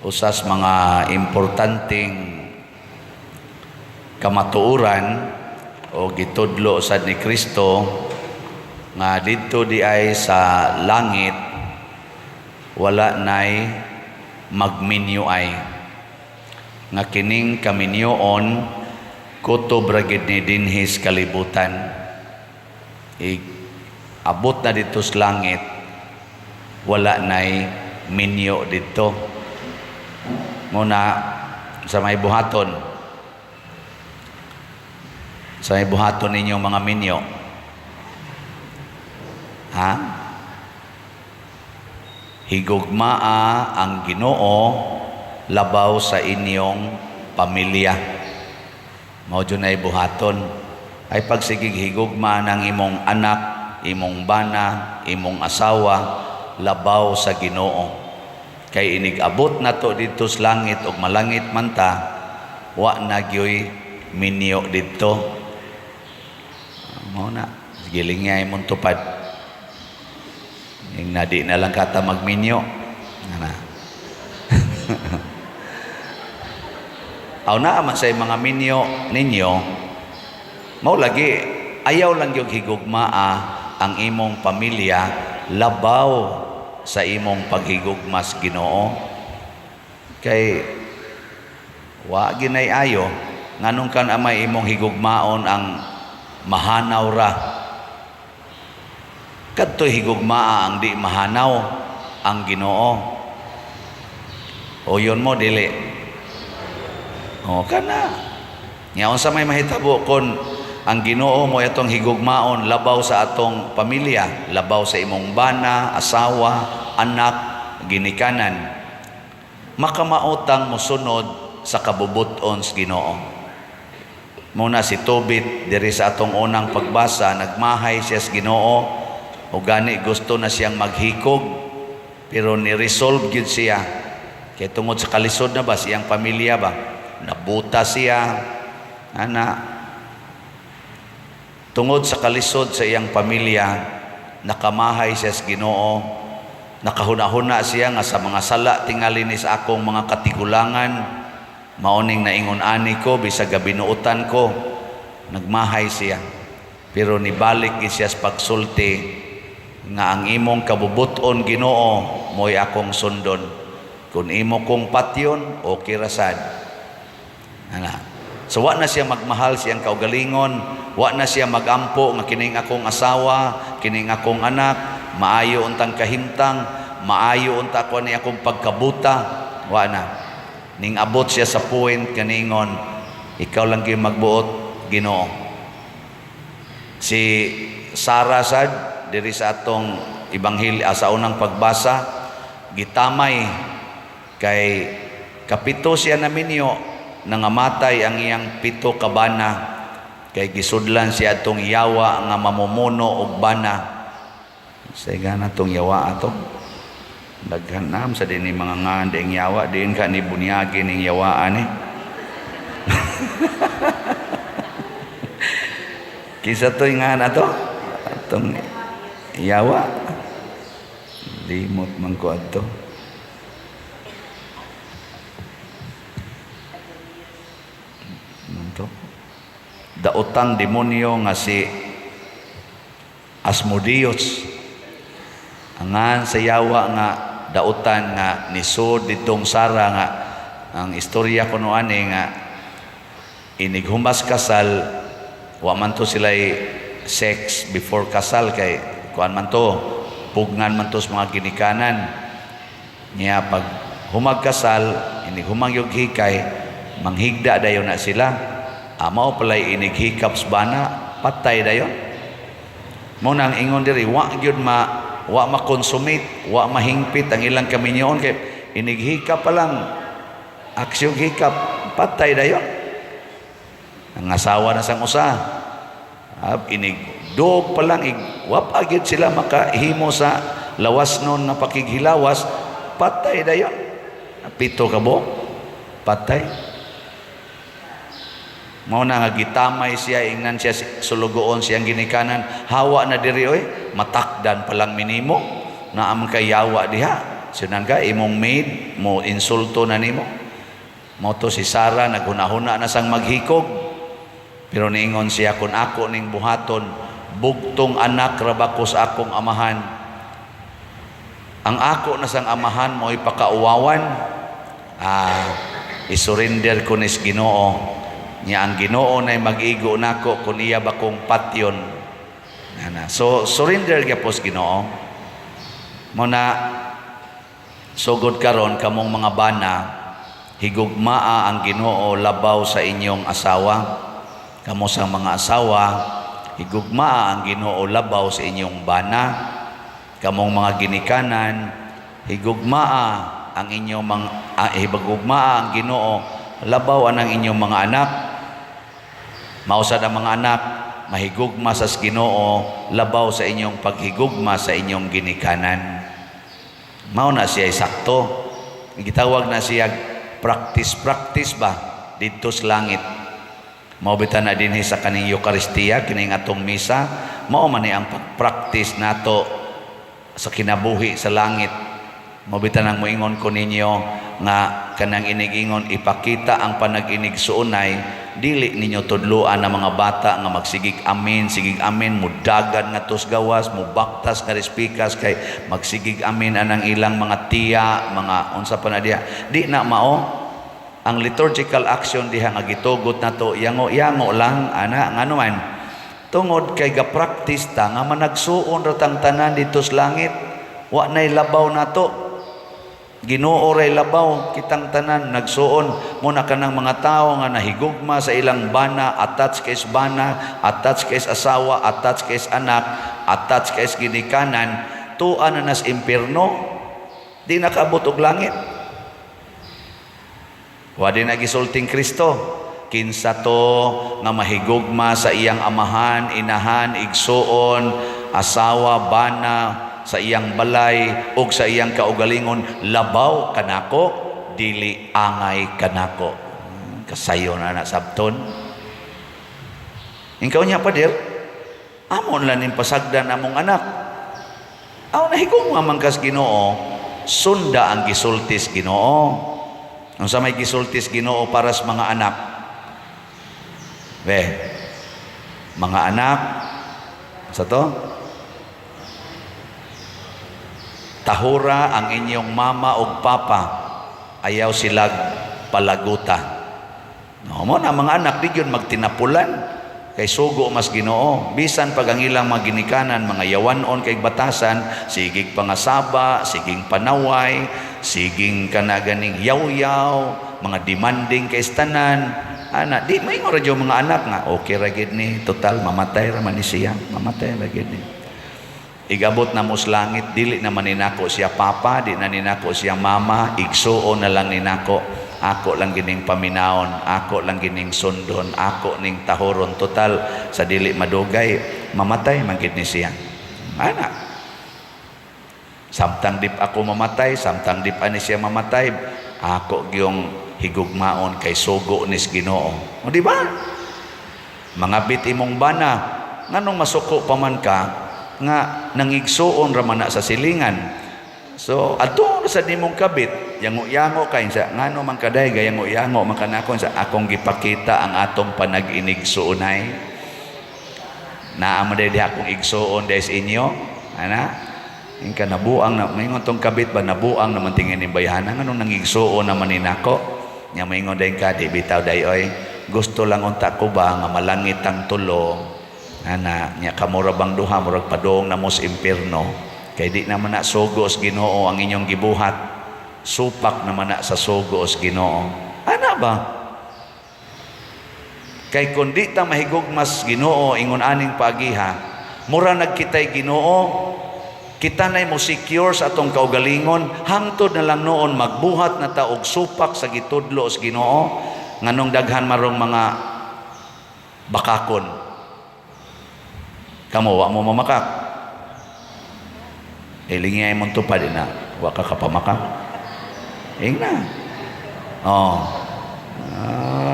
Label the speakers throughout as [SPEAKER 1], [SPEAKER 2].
[SPEAKER 1] usas mga importanteng kamatuoran o gitudlo sad ni Kristo nga didto di ay sa langit wala nay magminyo ay nga kining kaminyoon kutob ra gid ni dinhis kalibutan. Abot na dito sa langit wala nay minyo dito. Muna sa may buhaton ninyo mga minyo. Ha? Higugmaa ang Ginoo labaw sa inyong pamilya. Mao jud ay buhaton. Ay pagsigig higugma ng imong anak, imong bana, imong asawa labaw sa Ginoo. Kay inig-abot na to dito sa langit ug malangit man ta, wa na gyoy minyo dito. Mao na giling nga imong tupad. Ing nadi na lang kata magminyo. Ana. Aw na man say mga minyo ninyo, mao lagi ayaw lang yung higugmaa ang imong pamilya labaw sa imong paghigugmas Ginoo. Kay wa ginay ayo nganong kan amay imong higugmaon ang mahanaw ra. Kadto higugmaa ang di mahanaw ang Ginoo. O yun mo dili. O kana. Nya unsa may mahitabo kon ang Ginoo mo itong higugmaon labaw sa atong pamilya, labaw sa imong bana, asawa, anak, ginikanan. Makamautang mosunod sa kabubuton sa Ginoo. Muna si Tobit diri sa atong unang pagbasa, nagmahay siya sa Ginoo. O gani gusto na siyang maghikog, pero ni-resolve gyud siya. Kaya tungod sa kalisod na ba siyang pamilya ba? Nabuta siya. Tungod sa kalisod sa iyang pamilya, nakamahay siya sa Ginoo. Nakahuna-huna siya nga sa mga sala tingali ni sa akong mga katigulangan. Mauning naingon ani ko, bisag gabinuutan ko. Nagmahay siya. Pero nibalik siya sa pagsulti nga ang imong kabubuton Ginoo mo'y akong sundon. Kung imo kong patyon, okay rasad. So wa na siya magmahal siyang kaugalingon, wa na siya magampo nga kining akong asawa, kining akong anak, maayo untang kahimtang, maayo unta ko ni akong pagkabuta, wa na. Ning abot siya sa point kaningon, ikaw lang gyud magbuot Ginoo. Si Sarah sad diri sa atong ibanghilyo sa unang pagbasa, gitamay kay kapito siya na minyo nangamatay ang iyang pito ka bana, kay gisudlan siya atong yawa nga mamumuno og bana. Say gana tong yawa ato daghan nam sa dinhi mga ngandeng yawa diin ka ni bunyagi ning yawaan eh. Kisa to nga na to atong yawa limot man ko adto. Daotang demonyo nga si Asmodeus, angan sa yawa nga daotan nga nisod ditong Sara nga ang istorya kuno ani nga inighumas kasal, wa man to sila'y sex before kasal kay kuan man to, pugnan man to sa mga ginikanan niya. Pag humagkasal inighumang yung hikay, manghigda dayon na sila. Amaw palay inighikap sa bana, patay dayon. Muna ang ingon diri, wa makonsumit, wa mahingpit ang ilang kaminyoon kay inighikap pa lang, aksyon hikap, patay dayon. Ang asawa na sang usa, inigdog pa lang, wap agad sila makahimo sa lawas nun na pakighilawas, patay dayon. Pito ka bo, patay. Mao na nga gitamay siya, ingnan siya sulugoon siyang ginikanan, hawa na diri oy, matakdan pa lang minimo na am kayawa diha Sinan ka, imong maid, mo insulto na nimo. Mo to si Sarah, naghuna-huna na sang maghikog. Pero niingon siya, kung ako ning buhaton, bugtong anak rabakos akong amahan. Ang ako na sang amahan mo ipakauwawan. Isurrender ko nis Ginoo. Nya ang Ginoo na mag-igo nako kung iya ba kong patyon. So, surrender gyapos Ginoo. Muna, sugod karon kamong mga bana, higugmaa ang Ginoo labaw sa inyong asawa. Kamo sa mga asawa, higugmaa ang Ginoo labaw sa inyong bana. Kamong mga ginikanan, higugmaa ang inyong mga higugmaa ang Ginoo labaw ang inyong mga anak. Mausad ang mga anak, mahigugma sa Ginoo labaw sa inyong paghigugma sa inyong ginikanan. Mao na siya sakto. Gitawag na siya practice ba dito sa langit. Mao bitan na dinhi sa kaning Eucharistia, kining atong misa, mao man ni ang practice nato sa kinabuhi sa langit. Mao bitan ang moingon ko ninyo nga kanang inig-ingon ipakita ang panag-inig suunay, dili ninyo tudloan ang mga bata nga magsigig amin, mudagan nga tos gawas, mubaktas nga respikas kay magsigig amin anang ilang mga tiya, mga unsa pa na diha. Di na mao ang liturgical action diha nga gitugot nato, yango lang ana ngano man. Tungod kay ga-practice ta nga managsuon ra tang tanan dito sa langit, wa nay labaw nato. Ginoo ray labaw kitang tanan nagsuon muna kanang mga tao nga nahigugma sa ilang bana, attached kay bana, attached kay asawa, attached kay anak, attached kay ginikanan, tuan na nas impierno, di nakaabot og langit. Wa din nagisulting Kristo, kinsa to nga mahigugma sa iyang amahan, inahan, igsuon, asawa, bana, sa iyang balay o sa iyang kaugalingon, labaw kanako, dili angay kanako. Kasayo na sabton. Ikaw niya pa dir, amon lang ning pasagdan among anak. Aw nahigong man kas Ginoo, sunda ang gisultis Ginoo. Ang sa may gisultis Ginoo para sa mga anak. Mga anak, sa to? Tahura ang inyong mama o papa, ayaw silag palaguta. No, mo na mga anak di yun magtinapulan kay sugo mas Ginoo. Bisan pag ang ilang mga ginikanan, mga yawanon kay batasan, sigig pangasaba, siging panaway, siging kanaganing yaw-yaw, mga demanding kay tanan. Ana, di may radyo mga anak nga, okay ra gid ni, total mamatay ra man ni siya, mamatay ra gid ni. Igabot na mo sa langit, dili na maninako siya papa, di na ninako siya mama, igsuon na lang ninako. Ako lang gining paminaon, ako lang gining sundon, ako ning tahoron. Total, sa dili madugay, mamatay man gid ni siya. Ana. Samtang dip ako mamatay, samtang dip ani siya mamatay, ako gyung higugmaon kay sugo nis Ginoo. O di ba? Mga bit imong bana, nganong masuko pa man ka, nga nangigsuon ra man na sa silingan. So adto sa nimong kabit, yango-yango kay sa ngano man kaday gayango-yango man kanakon sa akong gipakita ang atong panag-inig suunay. Naa man di akong igsuon des inyo, ana? Ingka nabuang na maingon tong kabit ba nabuang naman tingin ni bayhana nganong nangigsuon naman ninako. Nya maingon day ka di bitaw day oy. Gusto lang unta ko ba nga malangit ang tulo. Ana nya kamura bang duha murag padong na mo sa impierno kay di naman na sugos Ginoo ang inyong gibuhat, supak naman na sa sugos Ginoo. Ana ba kay kundi ta mahigugmas Ginoo ingon aning paagiha, mura nagkitay Ginoo, kita nay mo secure sa atong kaugalingon, hangtod na lang noon magbuhat na ta og supak sa gitudlo sa Ginoo nganong daghan marong mga bakakon. Kamu wa mo mamakak. Ilingay mo tupad na. Wa ka kapamakak. Ingna.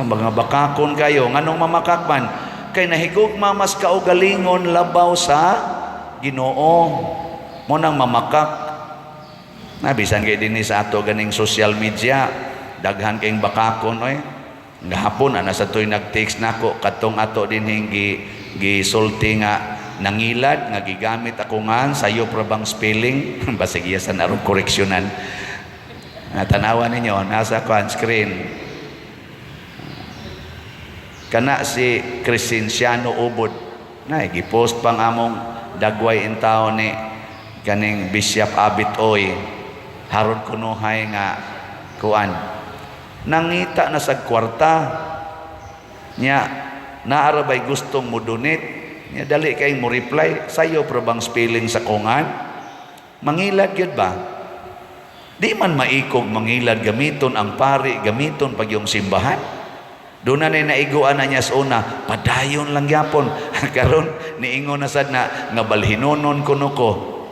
[SPEAKER 1] Mga bakakon kayo. Nganong mamakak man? Kay nahigugma mas kaugalingon labaw sa Ginoo. Mo nang mamakak. Bisan kay dinhi sa ato ganing social media, daghan kayong bakakon oy. Gahapon ana sa toy nag-text nako kadtong ato dinhi gisulti nga nangilad nga gigamit ako nga sayo pra bang spelling basig iya sa narong koreksyonan. Tanawan ninyo nasa screen. Kana si Crescenciano Ubod na gipost pang among dagway in taon ni kaning Bishop Abit Oy haron kunuhay nga kuan nangita na sa kwarta nya naarabay gustong mo donate nya dali kay mo reply sayo pra bang spelling sa kungan mangilad gyud ba di man maikog mangilad gamiton ang pari gamiton pag yung simbahan doon na naiguan na niya sa una padayon lang yapon karon niingon na sad na nga balhinonon kuno ko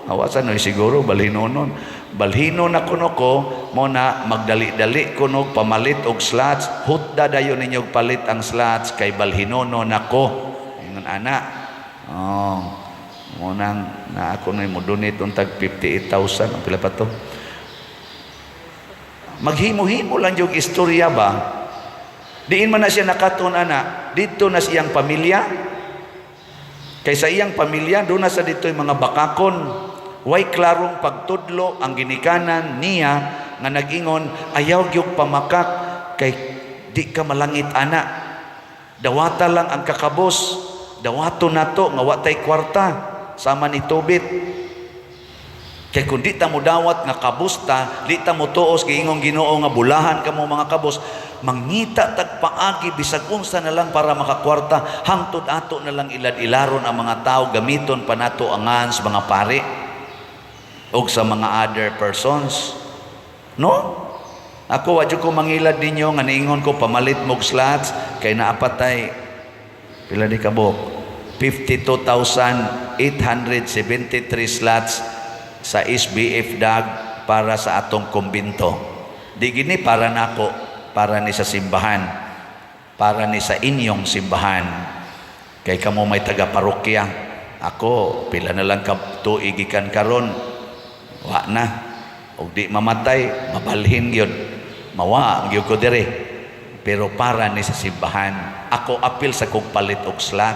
[SPEAKER 1] awasan no siguro balhinonon balhinon na kuno ko mo na magdali-dali kuno pamalit og slots hutda dayon ninyo palit ang slots kay balhinonon nako ingon ana mo nang na ako na mo donate untag 58,000 ang pila pa to maghimo-himo lang yung istorya ba diin man na siya nakaton ana dito na siyang pamilya kaysa iyang pamilya doon na sa dito yung mga bakakon way klarong pagtudlo ang ginikanan niya nga nag-ingon ayaw gyud pamakak kay di ka malangit ana dawata lang ang kakabos dawato nato nga watay kwarta sama ni Tobit kay kung di ta mo dawat nga kabusta di ta mo tuos kay ingong Ginoo nga bulahan kamo mga kabos mangita tagpaagi bisag unsa na lang para makakwarta hangtod ato na lang ilad-ilaron ang mga tao gamiton pa nato angan sa mga pari o sa mga other persons no ako wa jud ko mangilad ninyo nga niingon ko pamalit mog slots kay naapatay pila di kabok 52,873 slots sa SBF DAG para sa atong kumbinto di gini para nako para ni sa simbahan para ni sa inyong simbahan kay kamo may taga parokya ako pila na lang ka tuig gikan karon wa na og di mamatay mabalhin gyud mawa gyud ko dire pero para ni sa simbahan ako apil sa kog palit og slot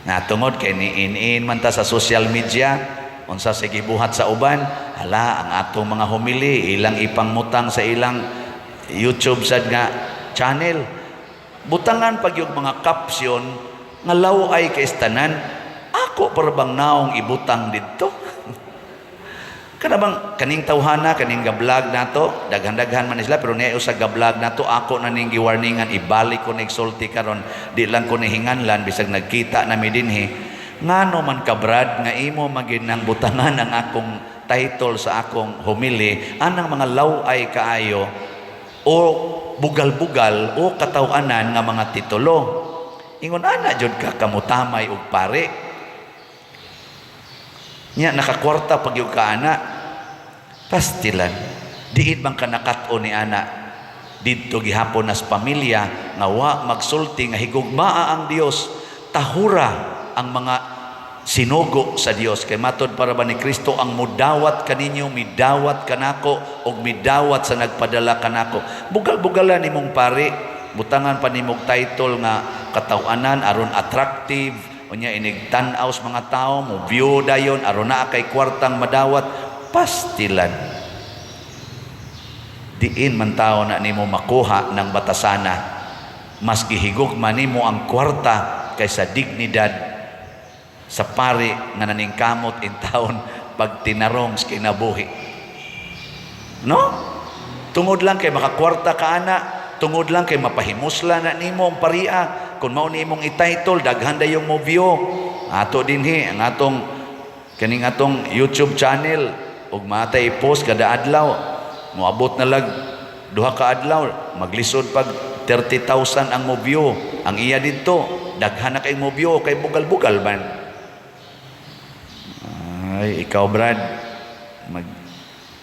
[SPEAKER 1] nga tungod kay niin man ta sa social media unsa sa gibuhat sa uban hala ang atong mga homily ilang ipangmutang sa ilang YouTube sad nga channel butangan pag yung mga caption nga law ay kaistanan ako para bang naong ibutang dito kana bang kaning tawhana kaning gablog nato daghan-daghan man sila pero niya sa gablog nato ako na ning giwarningan ibalik ko nagsulti karon di lang ko nihinganlan bisag nagkita na mi dinhi ngano man ka Brad nga imo maginang butangan ang akong title sa akong homily anang mga law ay kaayo o bugal-bugal o katawanan nga mga titulo ingon ana jud ka kamutamay og pare nya nakakwarta pag yung kaana pastilan diid bang kanakat-o ni ana didto gihapon nas pamilya nga wa magsulti nga higugmaa ang Dios tahura ang mga sinugo sa Dios kay matod para ba ni Kristo ang mudawat kaninyo midawat kanako og midawat sa nagpadala kanako bugal-bugalan nimong pare butangan pa nimong title nga katawanan aron attractive unya inigtan-aw sa mga tao mo view dayon aron naa kay kwartang madawat pastilan diin man tao na nimo makuha ng batasana mas gihigugma nimo ang kwarta kaysa dignidad sa pari nga naningkamot in taon pag tinarong sa kinabuhi no tungod lang kay makakwarta ka ana tungod lang kay mapahimusla na nimo ang paria kung mao nimong i-title daghan dayong mo view ato dinhi ang atong kaning atong YouTube channel ug matay post kada adlaw moabot na lag duha ka adlaw maglisod pag 30,000 ang mo view ang iya didto daghan na kay mo view kay bugal-bugal man ay ikaw Brad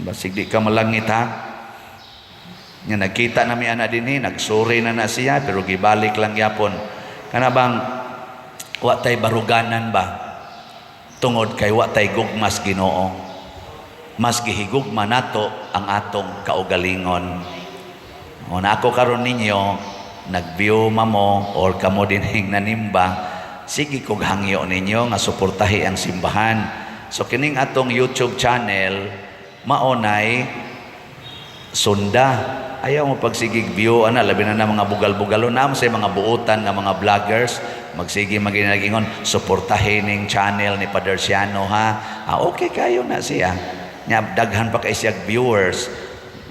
[SPEAKER 1] basig di ka malangit ha nga nagkita na mi ana dinhi nagsuri na siya pero gibalik lang yapon kana bang wa tay baruganan ba tungod kay wa tay gugmas Ginoo mas gihigugma nato ang atong kaugalingon. O na ako karon ninyo, nag-view mo or kamo dinhing nanimba, sige kog hangyo ninyo nga suportahi ang simbahan. So kining atong YouTube channel, maonay sunda. Ayaw mo pagsigig view, labi na mga bugal-bugalo na sa mga buutan nga mga vloggers, magsige maginagingon, suportahin ning channel ni Padre Siano ha. Okay kayo na siya. Nya daghan pa kay siya viewers.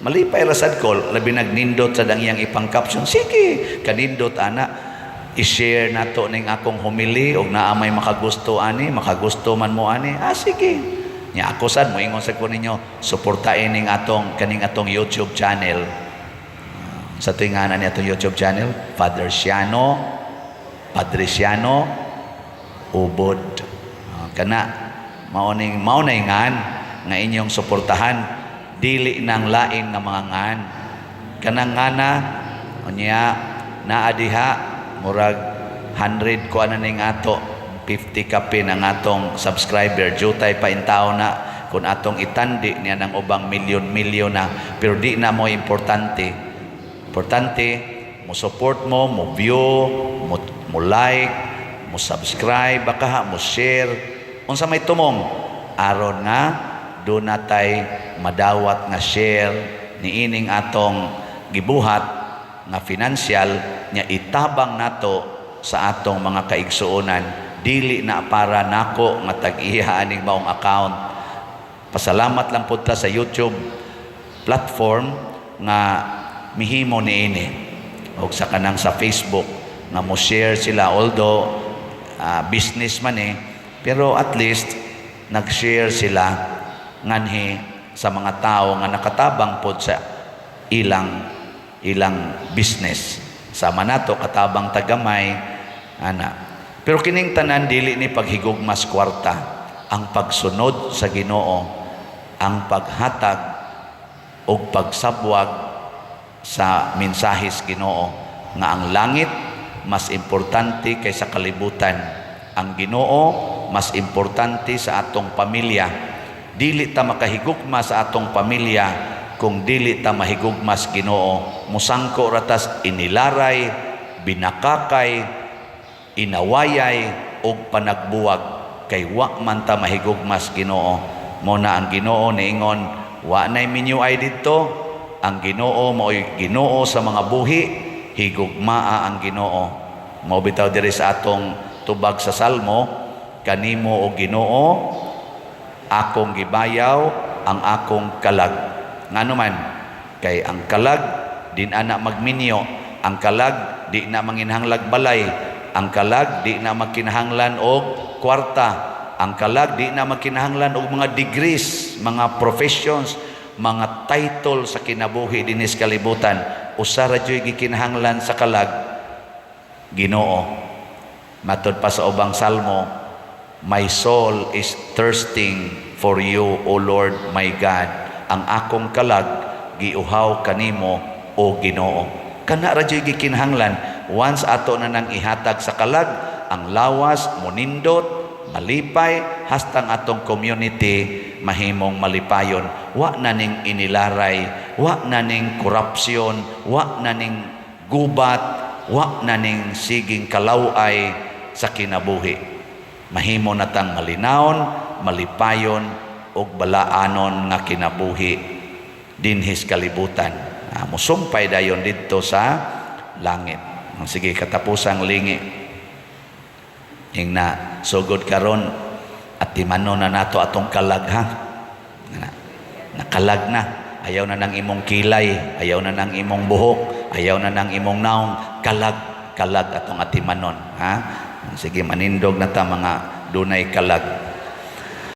[SPEAKER 1] Malipay rasad ko, labi nagnindot sa dangyang ipang caption. Sige, kanindot ana, i-share nato ning akong homily og naa may makagusto ani, makagusto man mo ani. Sige. Nya ako sad mo ingon sa ko ninyo, suportahin ning kaning atong YouTube channel. Sa tinganan niya itong YouTube channel, Padre Siano Ubod. Kana maunay ngan nga inyong suportahan, dili nang lain nga mga ngan. Kanang ngana unya naa diha murag 100 ko ning ato 50 kape ng atong subscriber, jutay pa intaw na kung atong itandi niya ng ubang milyon-milyon na, pero di na mo importante, mo support mo view, mo like, mo subscribe, baka mo share, unsa may tumong, aron nga, doon natay madawat nga share, ni ining atong gibuhat, nga financial, nya itabang nato sa atong mga kaigsuonan, dili na para nako nga tag-iya aning maong account. Pasalamat lang po ta sa YouTube platform nga mihimo niini o sa kanang sa Facebook nga mo share sila, although business man pero at least nag-share sila nganhi sa mga tao nga nakatabang pod sa ilang business. Sama nato katabang tagamay ana. Pero kining tanan dili ni paghigugmas kwarta, ang pagsunod sa Ginoo, ang paghatag o pagsabwag sa mensahis Ginoo nga ang langit mas importante kaysa kalibutan, ang Ginoo mas importante sa atong pamilya. Dili ta makahigugma sa atong pamilya kung dili ta mahigugmas Ginoo. Musangko ratas inilaray, binakakay, inawayay og panagbuwag kay wa man ta mahigugmas Ginoo. Mo na ang Ginoo niingon, wa nay minyuay didto. Ang Ginoo mao'y Ginoo sa mga buhi, higugmaa ang Ginoo. Mao bitaw diri sa atong tubag sa Salmo, kanimo o Ginoo akong gibayaw ang akong kalag. Ngano man kay ang kalag din ana magminyo, ang kalag di na manginhanglag balay, ang kalag di na makinahanglan og kwarta, ang kalag di na makinahanglan og mga degrees, mga professions, mga title sa kinabuhi dinis kalibutan. Usa ra jud gikinahanglan sa kalag, Ginoo. Matod pa sa ubang salmo, my soul is thirsting for you, O Lord my God. Ang akong kalag giuhaw kanimo, O Ginoo. Kana ra jud gikinahanglan. Once ato na nang ihatag sa kalag, ang lawas monindot, malipay, hastang atong community mahimong malipayon. Wa na ning inilaray, wa na ning korupsyon, wa na ning gubat, wa na ning siging kalaway sa kinabuhi. Mahimo natang malinawon, malipayon og balaanon nga kinabuhi dinhis kalibutan. Musumpay dayon didto sa langit. Sige, katapusang lingi ingna sugod karon at timanon na nato atong kalag ha. Nakalag na. Ayaw na nang imong kilay, ayaw na nang imong buhok, ayaw na nang imong naong, kalag atong atimanon ha. Sige, manindog na ta mga dunay kalag.